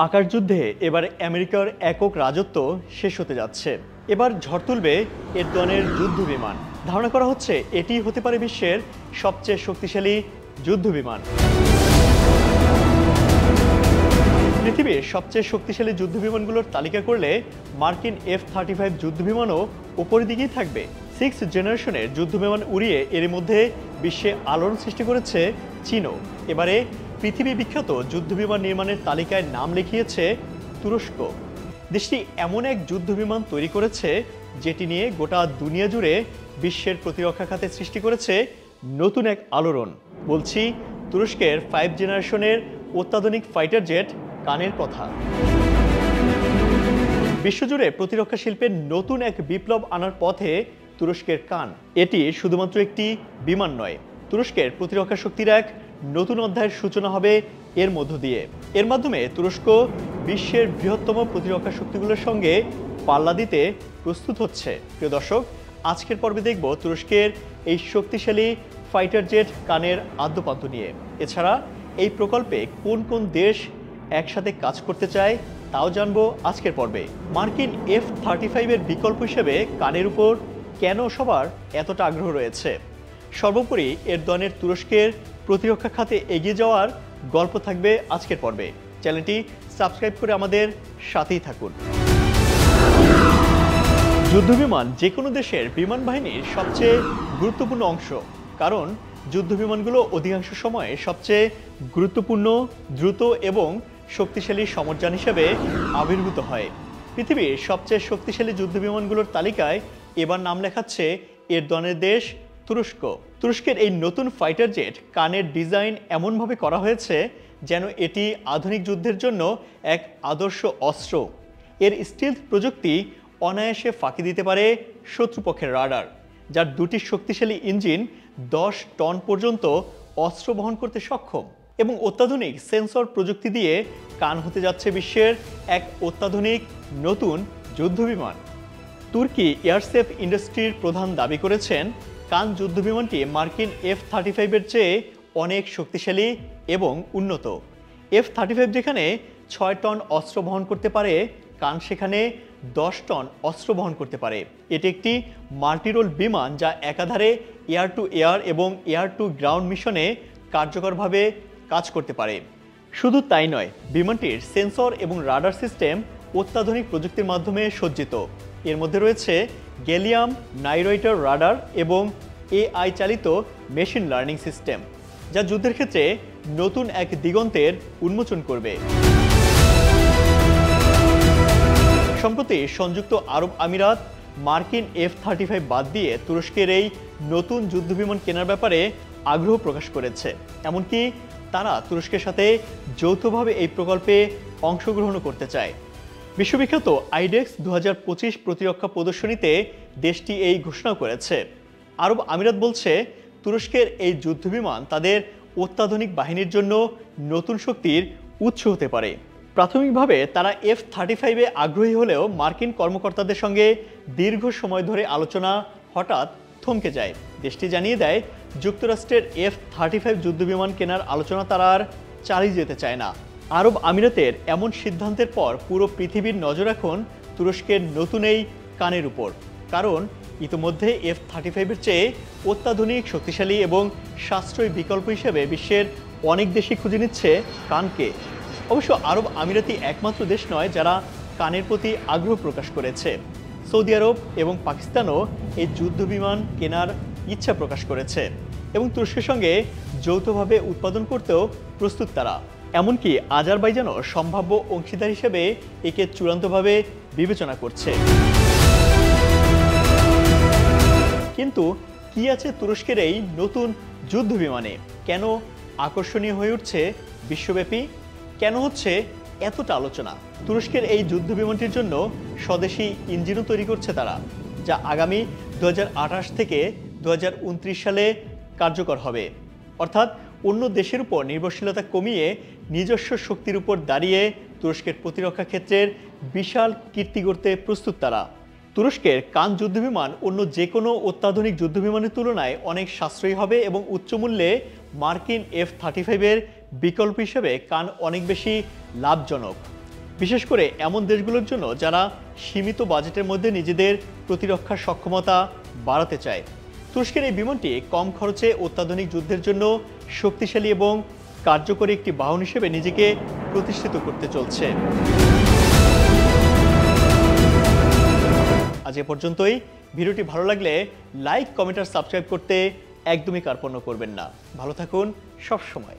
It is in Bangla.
আকাশ যুদ্ধে এবার আমেরিকার একক রাজত্ব শেষ হতে যাচ্ছে। এবার ঝড় তুলবে এরদোয়ানের যুদ্ধ বিমান। ধারণা করা হচ্ছে এটি হতে পারে বিশ্বের সবচেয়ে শক্তিশালী যুদ্ধ বিমান। পৃথিবীর সবচেয়ে শক্তিশালী যুদ্ধ বিমানগুলোর তালিকা করলে মার্কিন F-35 যুদ্ধ বিমানও উপরের দিকেই থাকবে। 6th জেনারেশনের যুদ্ধ বিমান উড়িয়ে এর মধ্যে বিশ্বে আলোড়ন সৃষ্টি করেছে চীনও। এবারে পৃথিবী বিখ্যাত যুদ্ধ বিমান নির্মাণের তালিকায় নাম লিখিয়েছে তুরস্ক। দেশটি এমন এক যুদ্ধ বিমান তৈরি করেছে যেটি নিয়ে গোটা দুনিয়া জুড়ে বিশ্বের প্রতিরক্ষা খাতে সৃষ্টি করেছে নতুন এক আলোড়ন। বলছি তুরস্কের 5 জেনারেশনের অত্যাধুনিক ফাইটার জেট কানের কথা। বিশ্বজুড়ে প্রতিরক্ষা শিল্পের নতুন এক বিপ্লব আনার পথে তুরস্কের কান। এটি শুধুমাত্র একটি বিমান নয়, তুরস্কের প্রতিরক্ষা শক্তির এক নতুন অধ্যায়ের সূচনা হবে এর মধ্য দিয়ে। এর মাধ্যমে তুরস্ক বিশ্বের বৃহত্তম প্রতিরক্ষা শক্তিগুলোর সঙ্গে পাল্লা দিতে প্রস্তুত হচ্ছে। প্রিয় দর্শক, আজকের পর্বে দেখব তুরস্কের এই শক্তিশালী ফাইটার জেট কানের আদ্যপান্ত নিয়ে। এছাড়া এই প্রকল্পে কোন কোন দেশ একসাথে কাজ করতে চায় তাও জানবো আজকের পর্বে। মার্কিন F-35 এর বিকল্প হিসেবে কানের উপর কেন সবার এতটা আগ্রহ রয়েছে, সর্বোপরি এরদোয়ানের তুরস্কের প্রতিরক্ষা খাতে এগিয়ে যাওয়ার গল্প থাকবে আজকের পর্বে। চ্যানেলটি সাবস্ক্রাইব করে আমাদের সাথেই থাকুন। যুদ্ধবিমান যে কোনো দেশের বিমান বাহিনীর সবচেয়ে গুরুত্বপূর্ণ অংশ, কারণ যুদ্ধবিমানগুলো অধিকাংশ সময়ে সবচেয়ে গুরুত্বপূর্ণ, দ্রুত এবং শক্তিশালী সমরযান হিসেবে আবির্ভূত হয়। পৃথিবীর সবচেয়ে শক্তিশালী যুদ্ধবিমানগুলোর তালিকায় এবার নাম লেখাচ্ছে এরদোয়ানের দেশ তুরস্ক। তুরস্কের এই নতুন ফাইটার জেট কানের ডিজাইন এমনভাবে করা হয়েছে যেন এটি আধুনিক যুদ্ধের জন্য এক আদর্শ অস্ত্র। এর স্টিলথ প্রযুক্তি অনায়াসে ফাঁকি দিতে পারে শত্রুপক্ষের রাডার, যার দুটি শক্তিশালী ইঞ্জিন 10 টন পর্যন্ত অস্ত্র বহন করতে সক্ষম, এবং অত্যাধুনিক সেন্সর প্রযুক্তি দিয়ে কান হতে যাচ্ছে বিশ্বের এক অত্যাধুনিক নতুন যুদ্ধবিমান। তুর্কি এয়ারসেফ ইন্ডাস্ট্রির প্রধান দাবি করেছেন কান যুদ্ধবিমানটি মার্কিন F-35 এর চেয়ে অনেক শক্তিশালী এবং উন্নত। F-35 যেখানে 6 টন অস্ত্র বহন করতে পারে, কান সেখানে 10 টন অস্ত্র বহন করতে পারে। এটি একটি মাল্টিরোল বিমান যা একাধারে এয়ার টু এয়ার এবং এয়ার টু গ্রাউন্ড মিশনে কার্যকরভাবে কাজ করতে পারে। শুধু তাই নয়, বিমানটির সেন্সর এবং রাডার সিস্টেম অত্যাধুনিক প্রযুক্তির মাধ্যমে সজ্জিত। এর মধ্যে রয়েছে গ্যালিয়াম নাইট্রাইটার রাডার এবং AI চালিত মেশিন লার্নিং সিস্টেম, যা যুদ্ধের ক্ষেত্রে নতুন এক দিগন্তের উন্মোচন করবে। সম্প্রতি সংযুক্ত আরব আমিরাত মার্কিন F-35 বাদ দিয়ে তুরস্কের এই নতুন যুদ্ধবিমান কেনার ব্যাপারে আগ্রহ প্রকাশ করেছে। এমনকি তারা তুরস্কের সাথে যৌথভাবে এই প্রকল্পে অংশগ্রহণ করতে চায়। বিশ্ববিখ্যাত আইডেক্স 2025 প্রতিরক্ষা প্রদর্শনীতে দেশটি এই ঘোষণা করেছে। আরব আমিরাত বলছে তুরস্কের এই যুদ্ধবিমান তাদের অত্যাধুনিক বাহিনীর জন্য নতুন শক্তির উৎস হতে পারে। প্রাথমিকভাবে তারা F-35-এ আগ্রহী হলেও মার্কিন কর্মকর্তাদের সঙ্গে দীর্ঘ সময় ধরে আলোচনা হঠাৎ থমকে যায়। দেশটি জানিয়ে দেয় যুক্তরাষ্ট্রের F-35 যুদ্ধবিমান কেনার আলোচনা তারা আর চালিয়ে যেতে চায় না। আরব আমিরাতের এমন সিদ্ধান্তের পর পুরো পৃথিবীর নজর এখন তুরস্কের নতুন এই কানের উপর, কারণ ইতিমধ্যে F-35-এর চেয়ে অত্যাধুনিক, শক্তিশালী এবং সাশ্রয়ী বিকল্প হিসেবে বিশ্বের অনেক দেশই খুঁজে নিচ্ছে কানকে। অবশ্য আরব আমিরাতই একমাত্র দেশ নয় যারা কানের প্রতি আগ্রহ প্রকাশ করেছে। সৌদি আরব এবং পাকিস্তানও এই যুদ্ধবিমান কেনার ইচ্ছা প্রকাশ করেছে এবং তুরস্কের সঙ্গে যৌথভাবে উৎপাদন করতেও প্রস্তুত তারা। এমনকি আজারবাইজানও সম্ভাব্য অংশীদার হিসেবে একে চূড়ান্তভাবে বিবেচনা করছে। কিন্তু কি আছে তুরস্কের এই নতুন যুদ্ধবিমানে? কেন আকর্ষণীয় হয়ে উঠছে বিশ্বব্যাপী? কেন হচ্ছে এতটা আলোচনা? তুরস্কের এই যুদ্ধবিমানটির জন্য স্বদেশি ইঞ্জিনও তৈরি করছে তারা, যা আগামী 2028 থেকে 2029 সালে কার্যকর হবে। অর্থাৎ অন্য দেশের উপর নির্ভরশীলতা কমিয়ে নিজস্ব শক্তির উপর দাঁড়িয়ে তুরস্কের প্রতিরক্ষা ক্ষেত্রের বিশাল কীর্তি গড়তে প্রস্তুত তারা। তুরস্কের কান যুদ্ধবিমান অন্য যে কোনো অত্যাধুনিক যুদ্ধবিমানের তুলনায় অনেক সাশ্রয়ী হবে এবং উচ্চ মূল্যে মার্কিন F-35-এর বিকল্প হিসেবে কান অনেক বেশি লাভজনক। বিশেষ করে এমন দেশগুলোর জন্য যারা সীমিত বাজেটের মধ্যে নিজেদের প্রতিরক্ষা সক্ষমতা বাড়াতে চায়। তুরস্কের এই বিমানটি কম খরচে অত্যাধুনিক যুদ্ধের জন্য শক্তিশালী এবং কার্যকরী একটি বাহন হিসেবে নিজেকে প্রতিষ্ঠিত করতে চলছে। আজ এ পর্যন্তই। ভিডিওটি ভালো লাগলে লাইক, কমেন্ট আর সাবস্ক্রাইব করতে একদমই কার্পণ্য করবেন না। ভালো থাকুন সব সময়।